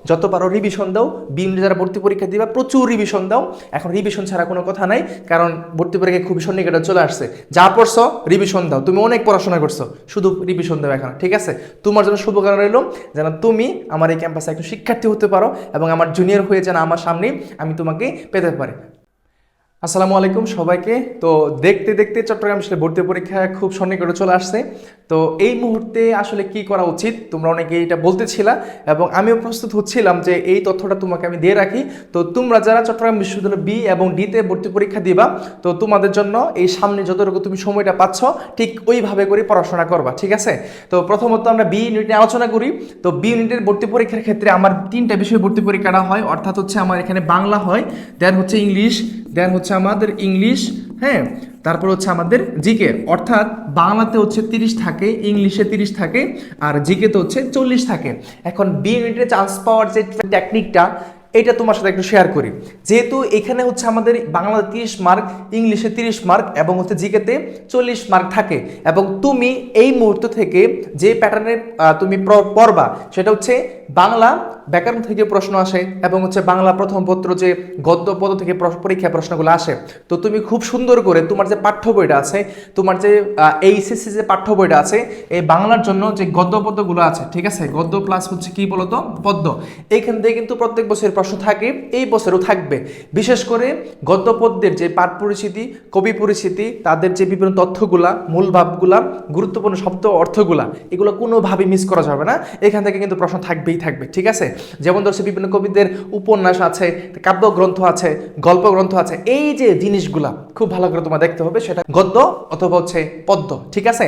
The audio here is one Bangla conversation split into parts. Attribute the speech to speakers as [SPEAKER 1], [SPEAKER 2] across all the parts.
[SPEAKER 1] যত পারো রিভিশন দাও। বি ইউনিটে যারা ভর্তি পরীক্ষা দিবা প্রচুর রিভিশন দাও। এখন রিভিশন ছাড়া কোনো কথা নাই, কারণ ভর্তি পরীক্ষা খুবই সন্নিকটে চলে আসছে। যা পড়ছো রিভিশন দাও, তুমি অনেক পড়াশোনা করছো, শুধু রিভিশন দাও এখন, ঠিক আছে? তোমার জন্য শুভকামনা রইল যেন তুমি আমার এই ক্যাম্পাসে একজন শিক্ষার্থী হতে পারো এবং আমার জুনিয়র হয়ে যেন আমার সামনে আমি তোমাকে পেতে পারি। আসসালামু আলাইকুম সবাইকে। তো দেখতে দেখতে চট্টগ্রাম বিশ্ববিদ্যালয়ে ভর্তি পরীক্ষা খুব সন্নিকটে চলে আসছে। তো এই মুহূর্তে আসলে কি করা উচিত তোমরা অনেকে এটা বলতেছিলা এবং আমিও প্রস্তুত হচ্ছিলাম যে এই তথ্যটা তোমাকে আমি দিয়ে রাখি। তো তোমরা যারা চট্টগ্রাম বিশ্ববিদ্যালয় বি এবং ডিতে ভর্তি পরীক্ষা দিবা, তো তোমাদের জন্য এই সামনে যতটুকু তুমি সময়টা পাচ্ছ ঠিক ওইভাবে করে পড়াশোনা করবা, ঠিক আছে? তো প্রথমত আমরা বি ইউনিট নিয়ে আলোচনা করি। তো বি ইউনিটের ভর্তি পরীক্ষার ক্ষেত্রে আমার 3টা বিষয় ভর্তি পরীক্ষাটা হয়, অর্থাৎ হচ্ছে আমার এখানে বাংলা হয়, দেন হচ্ছে ইংলিশ, দেন হচ্ছে আমাদের ইংলিশ, হ্যাঁ, তারপর হচ্ছে আমাদের জিকে। অর্থাৎ বাংলাতে হচ্ছে 30 থাকে, ইংলিশে 30 থাকে, আর জিকেতে হচ্ছে 40 থাকে। এখন বি ইউনিটে চান্স পাওয়ার যে টেকনিকটা এটা তোমার সাথে একটু শেয়ার করি। যেহেতু এখানে হচ্ছে আমাদের বাংলাতে 30 মার্ক, ইংলিশে 30 মার্ক এবং হচ্ছে জিকেতে 40 মার্ক থাকে, এবং তুমি এই মুহূর্ত থেকে যে প্যাটার্নে তুমি পড়বা সেটা হচ্ছে বাংলা ব্যাকরণ থেকে প্রশ্ন আসে এবং হচ্ছে বাংলা প্রথম পত্র যে গদ্য পদ থেকে পরীক্ষা প্রশ্নগুলো আসে। তো তুমি খুব সুন্দর করে তোমার যে পাঠ্য বইটা আছে, তোমার যে এইচএসসি যে পাঠ্য বইটা আছে, এই বাংলার জন্য যে গদ্য পদ্যগুলো আছে, ঠিক আছে, গদ্য প্লাস হচ্ছে কি বলতো পদ্য, এইখান থেকে কিন্তু প্রত্যেক বছরের প্রশ্ন থাকে, এই বছরও থাকবে। বিশেষ করে গদ্য পদ্যের যে পাঠ পরিচিতি, কবি পরিচিতি, তাদের যে বিভিন্ন তথ্যগুলা, মূল ভাবগুলা, গুরুত্বপূর্ণ শব্দ অর্থগুলা, এগুলো কোনোভাবেই মিস করা যাবে না। এখান থেকে কিন্তু প্রশ্ন থাকবেই থাকবে, ঠিক আছে? যেমন ধরছে বিভিন্ন কবিদের উপন্যাস আছে, কাব্যগ্রন্থ আছে, গল্প গ্রন্থ আছে, এই যে জিনিসগুলা খুব ভালো করে তোমার দেখতে হবে, সেটা গদ্য অথবা হচ্ছে পদ্য, ঠিক আছে?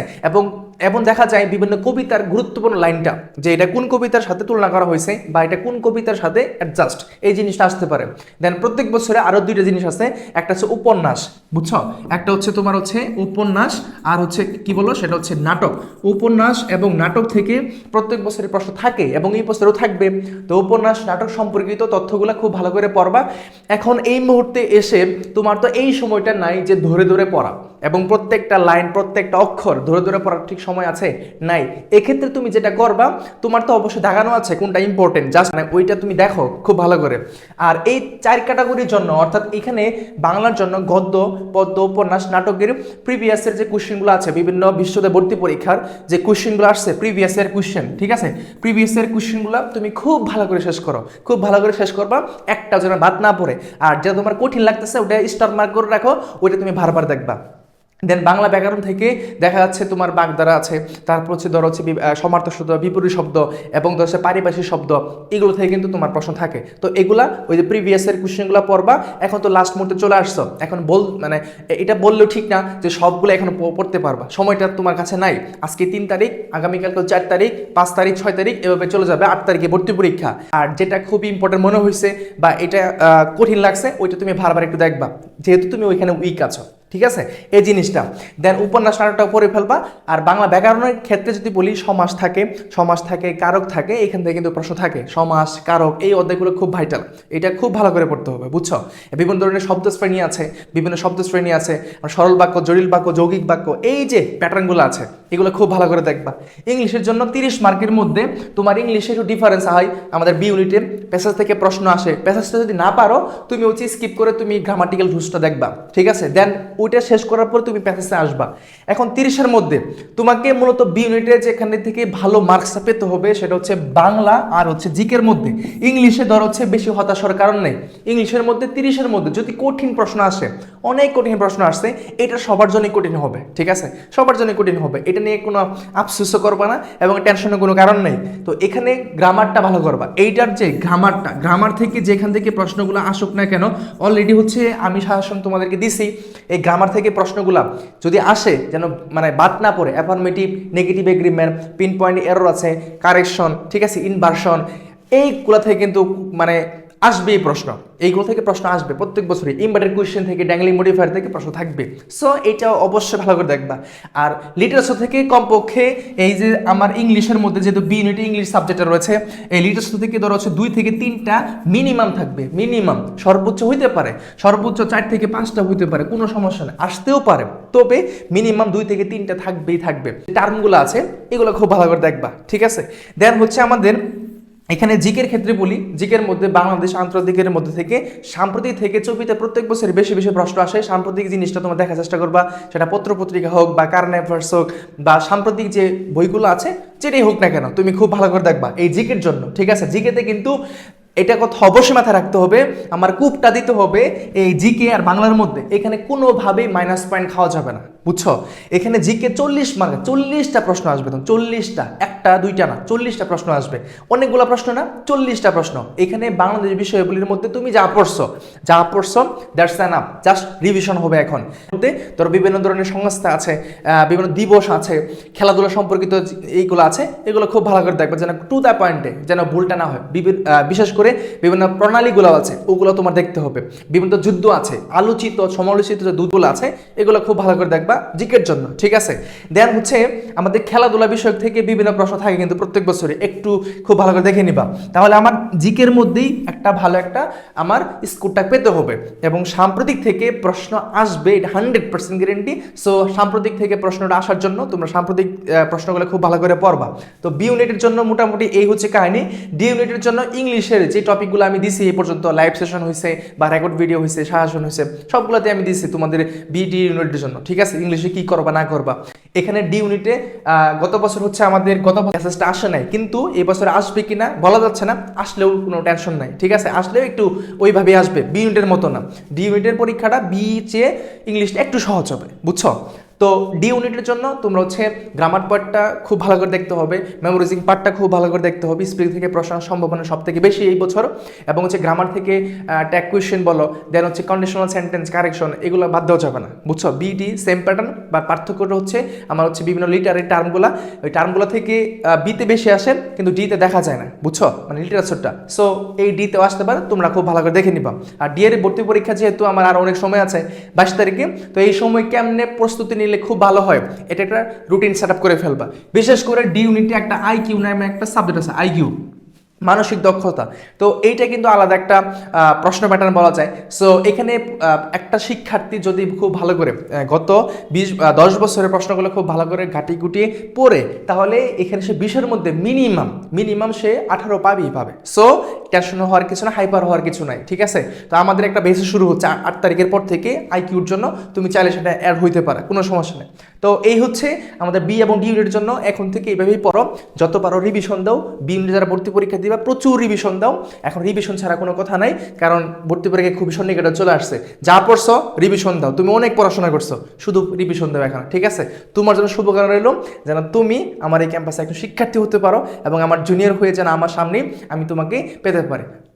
[SPEAKER 1] এবং দেখা যায় বিভিন্ন কবিতার গুরুত্বপূর্ণ লাইনটা যে এটা কোন কবিতার সাথে তুলনা করা হয়েছে বা এটা কোন কবিতার সাথে অ্যাডজাস্ট, এই জিনিসটা আসতে পারে। দেন প্রত্যেক বছরে আরো 2টা জিনিস আছে, একটা হচ্ছে উপন্যাস, বুঝছো? একটা হচ্ছে তোমার হচ্ছে উপন্যাস, আর হচ্ছে কি বলো সেটা হচ্ছে নাটক। উপন্যাস এবং নাটক থেকে প্রত্যেক বছরের প্রশ্ন থাকে এবং এই বছরেও থাকবে। তো উপন্যাস নাটক সম্পর্কিত তথ্যগুলো খুব ভালো করে পড়বা। এখন এই মুহূর্তে এসে তোমার তো এই সময়টা নাই যে ধরে ধরে পড়া এবং প্রত্যেকটা লাইন প্রত্যেকটা অক্ষর ধরে ধরে পড়ার ঠিক সময় আছে, নাই। এক্ষেত্রে তুমি যেটা করবা, তোমার তো অবশ্যই দেখানো আছে কোনটা ইম্পর্টেন্ট, জাস্ট ওইটা তুমি দেখো খুব ভালো করে। আর এই 4 ক্যাটাগরির জন্য, অর্থাৎ এখানে বাংলার জন্য গদ্য, পদ্য, উপন্যাস, নাটকের প্রিভিয়াসের যে কোশ্চেনগুলো আছে, বিভিন্ন বিশ্ববিদ্যালয় ভর্তি পরীক্ষার যে কোশ্চেনগুলো আসছে প্রিভিয়াসের কোশ্চেন, ঠিক আছে, প্রিভিয়াসের কোশ্চেনগুলো তুমি খুব ভালো করে শেষ করো, খুব ভালো করে শেষ করবা, একটা যেন বাদ না পড়ে। আর যেটা তোমার কঠিন লাগতেছে ওটা স্টার মার্ক করে রাখো, ওইটা তুমি বারবার দেখবা। দেন বাংলা ব্যাকরণ থেকে দেখা যাচ্ছে তোমার বাগধারা আছে, তারপর হচ্ছে ধরো হচ্ছে সমার্থক শব্দ, বিপরীত শব্দ এবং ধরো হচ্ছে পারিভাষিক শব্দ, এগুলো থেকে কিন্তু তোমার প্রশ্ন থাকে। তো এগুলা ওই যে প্রিভিয়াসের কোশ্চেনগুলো পড়বা। এখন তো লাস্ট মুহূর্তে চলে আসছো, এখন মানে এটা বললেও ঠিক না যে সবগুলো এখন পড়তে পারবা, সময়টা তোমার কাছে নাই। আজকে 3 তারিখ, আগামীকালকে 4 তারিখ, 5 তারিখ, 6 তারিখ, এভাবে চলে যাবে। 8 তারিখে ভর্তি পরীক্ষা। আর যেটা খুবই ইম্পর্টেন্ট মনে হয়েছে বা এটা কঠিন লাগছে, ওইটা তুমি বারবার একটু দেখবা, যেহেতু তুমি ওইখানে উইক আছো, ঠিক আছে, এই জিনিসটা। দেন উপন্যাস নাটকটাও পড়ে ফেলবা। আর বাংলা ব্যাকরণের ক্ষেত্রে যদি বলি, সমাস থাকে, কারক থাকে, এখান থেকে কিন্তু প্রশ্ন থাকে। সমাস, কারক, এই অধ্যায়গুলো খুব ভাইটাল, এটা খুব ভালো করে পড়তে হবে, বুঝছো? বিভিন্ন ধরনের শব্দ শ্রেণী আছে, সরল বাক্য, জটিল বাক্য, যৌগিক বাক্য, এই যে প্যাটার্নগুলো আছে এগুলো খুব ভালো করে দেখবা। ইংলিশের জন্য 30 মার্কের মধ্যে তোমার ইংলিশে একটু ডিফারেন্স হয়। আমাদের বি ইউনিটে প্যাসেজ থেকে প্রশ্ন আসে, প্যাসেজটা যদি না পারো তুমি হচ্ছে স্কিপ করে তুমি গ্রামাটিক্যাল রুলসটা দেখবা, ঠিক আছে? দেন ওইটা শেষ করার পর তুমি প্যাসেজে আসবা। এখন 30-এর মধ্যে তোমাকে মূলত বি ইউনিটে যেখানে থেকে ভালো মার্কসটা পেতে হবে সেটা হচ্ছে বাংলা আর হচ্ছে জিকের মধ্যে। ইংলিশে ধর হচ্ছে বেশি হতাশার কারণ নেই। ইংলিশের মধ্যে 30-এর মধ্যে যদি কঠিন প্রশ্ন আসে, অনেক কঠিন প্রশ্ন আসছে, এটা সবার জন্যই কঠিন হবে, ঠিক আছে, সবার জন্যই কঠিন হবে, এটা নিয়ে কোনো আফসোসও করবা না এবং টেনশনের কোনো কারণ নেই। তো এখানে গ্রামারটা ভালো করবা। এইটার যে গ্রামার থেকে যেখান থেকে প্রশ্নগুলো আসুক না কেন, অলরেডি হচ্ছে আমি সাজেশন তোমাদেরকে দিছি। এই গ্রামার থেকে প্রশ্নগুলা যদি আসে যেন মানে বাদ না পড়ে, affirmative, negative agreement, pin point error আছে, কারেকশন, ঠিক আছে, ইনভার্সন, এইগুলো থেকে কিন্তু মানে আসবে এই প্রশ্ন, এইগুলো থেকে প্রশ্ন আসবে প্রত্যেক বছরই। ইম্পর্টেন্ট কোয়েশ্চেন থেকে, ড্যাংলিং মডিফায়ার থেকে প্রশ্ন থাকবে। সো এইটাও অবশ্যই ভালো করে দেখবা। আর লিটারেচার থেকে কমপক্ষে এই যে আমার ইংলিশের মধ্যে যেহেতু বি ইউনিটে ইংলিশ সাবজেক্টে রয়েছে, এই লিটারেচার থেকে ধরো হচ্ছে 2 থেকে 3টা মিনিমাম থাকবে, মিনিমাম, সর্বোচ্চ হইতে পারে, সর্বোচ্চ 4 থেকে 5টা হইতে পারে, কোনো সমস্যা নেই, আসতেও পারে, তবে মিনিমাম 2 থেকে 3টা থাকবেই থাকবে। টার্মগুলো আছে এগুলো খুব ভালো করে দেখবা, ঠিক আছে? দেন হচ্ছে আমাদের এখানে জিকের ক্ষেত্রে বলি, জিকের মধ্যে বাংলাদেশ আন্তর্জাতিকের মধ্যে থেকে সাম্প্রতিক থেকে চপিতে প্রত্যেক বছর বেশি বেশি প্রশ্ন আসে। সাম্প্রতিক জিনিসটা তোমরা দেখার চেষ্টা করবা, সেটা পত্রপত্রিকা হোক বা কারেন্ট অ্যাফেয়ার্স হোক বা সাম্প্রতিক যে বইগুলো আছে যেটাই হোক না কেন, তুমি খুব ভালো করে দেখবা এই জিকের জন্য, ঠিক আছে? জিকেতে কিন্তু এটা কথা অবশ্যই মাথায় রাখতে হবে, আমার কূপটা দিতে হবে এই জিকে আর বাংলার মধ্যে। এখানে কোনোভাবেই মাইনাস পয়েন্ট খাওয়া যাবে না, বুঝছো? এখানে জিকে 40 মার্ক, 40টা প্রশ্ন আসবে, তো 40টা, একটা দুইটা না, 40টা প্রশ্ন আসবে। অনেকগুলো প্রশ্ন না, 40টা প্রশ্ন। এখানে বাংলাদেশ বিষয়গুলির মধ্যে তুমি যা পড়ছো দ্যাটস এনাফ, জাস্ট রিভিশন হবে। এখন মধ্যে তোর বিভিন্ন ধরনের সংস্থা আছে, বিভিন্ন দিবস আছে, খেলাধুলা সম্পর্কিত এইগুলো আছে, এগুলো খুব ভালো করে দেখবে যেন টু দ্য পয়েন্টে, যেন ভুলটা না হয়। বিশেষ করে বিভিন্ন প্রণালীগুলো আছে ওগুলো তোমার দেখতে হবে। বিভিন্ন যুদ্ধ আছে, আলোচিত সমালোচিত যে যুদ্ধগুলো আছে এগুলো খুব ভালো করে দেখবা জিকের জন্য, ঠিক আছে? দেন হচ্ছে আমাদের খেলাধুলা বিষয় থেকে বিভিন্ন প্রশ্ন থাকে কিন্তু প্রত্যেক বছরে, একটু খুব ভালো করে দেখে নিবা, তাহলে আমার জিকের মধ্যেই একটা ভালো একটা আমার স্কোরটা পেতে হবে। এবং সাম্প্রতিক থেকে প্রশ্ন আসবে, এটা 100% গ্যারেন্টি। সো সাম্প্রতিক থেকে প্রশ্নটা আসার জন্য তোমরা সাম্প্রতিক প্রশ্নগুলো খুব ভালো করে পড়বা। তো বি ইউনিটের জন্য মোটামুটি এই হচ্ছে কাহিনী। ডি ইউনিটের জন্য ইংলিশের যে টপিকগুলো আমি দিছি এই পর্যন্ত, লাইভ সেশন হয়েছে বা রেকর্ড ভিডিও হয়েছে, সাজেশন হয়েছে, সবগুলোতে আমি দিছি তোমাদের বিডি ইউনিটের জন্য, ঠিক আছে? ইংলিশে কি করবা না করবা। এখানে ডি ইউনিটে গত বছর হচ্ছে আমাদের গত মেসেজটা আসে নাই, কিন্তু এই বছর আসবে কিনা বলা যাচ্ছে না, আসলেও কোনো টেনশন নাই, ঠিক আছে? আসলেও একটু ওইভাবে আসবে, বি ইউনিটের মতো না। ডি ইউনিটের পরীক্ষাটা বি চেয়ে ইংলিশটা একটু সহজ হবে, বুঝছো? তো ডি ইউনিটের জন্য তোমরা হচ্ছে গ্রামার পার্টটা খুব ভালো করে দেখতে হবে, মেমোরাইজিং পার্টটা খুব ভালো করে দেখতে হবে। স্পিকিং থেকে প্রশ্ন সম্ভাবনা সব থেকে বেশি এই বছর, এবং হচ্ছে গ্রামার থেকে ট্যাগ কোয়েশ্চেন বলো, দেন হচ্ছে কন্ডিশনাল সেন্টেন্স কারেকশন, এগুলো বাদ দেওয়া যাবে না, বুঝছো? বিডি সেম প্যাটার্ন, বা পার্থক্যটা হচ্ছে আমার হচ্ছে বিভিন্ন লিটারের টার্মগুলো, ওই টার্মগুলো থেকে বিতে বেশি আসে কিন্তু ডিতে দেখা যায় না, বুঝছো? মানে লিটারেচারটা। সো এই ডিতেও আসতে পারে, তোমরা খুব ভালো করে দেখে নিবা। আর ডি এর ভর্তি পরীক্ষা যেহেতু আমার আর অনেক সময় আছে 22 তারিখে, তো এই সময় কেমনে প্রস্তুতি নিলে খুব ভালো হয় এটা একটা রুটিন সেট আপ করে ফেলবা। বিশেষ করে ডি ইউনিটে একটা আইকিউ নামে একটা সাবজেক্ট আছে, আইকিউ, মানসিক দক্ষতা। তো এইটা কিন্তু আলাদা একটা প্রশ্ন প্যাটার্ন বলা যায়। সো এখানে একটা শিক্ষার্থী যদি খুব ভালো করে গত 10 বছরের প্রশ্নগুলো খুব ভালো করে ঘাটি গুটিয়ে পড়ে, তাহলে এখানে সে 20-এর মধ্যে মিনিমাম সে 18 পাবে। সো টেনশন হওয়ার কিছু না, হাইপার হওয়ার কিছু নাই, ঠিক আছে? তো আমাদের একটা বেসে শুরু হচ্ছে 8 তারিখের পর থেকে আইকিউর জন্য, তুমি চাইলে সেটা অ্যাড হইতে পারে, কোনো সমস্যা নেই। তো এই হচ্ছে আমাদের বি এবং ডি ইউনিটের জন্য। এখন থেকে এইভাবেই পড়ো, যত পারো রিভিশন দাও। বি ইউনিট যারা ভর্তি পরীক্ষা দিবা প্রচুর রিভিশন দাও, এখন রিভিশন ছাড়া কোনো কথা নাই, কারণ ভর্তি পরীক্ষায় খুবই সন্নিকটে চলে আসছে। যা পড়ছো রিভিশন দাও, তুমি অনেক পড়াশোনা করছো, শুধু রিভিশন দাও এখন, ঠিক আছে? তোমার জন্য শুভকামনা রইল যেন তুমি আমার এই ক্যাম্পাসে একজন শিক্ষার্থী হতে পারো এবং আমার জুনিয়র হয়ে যেন আমার সামনে আমি তোমাকে পেতে পারি।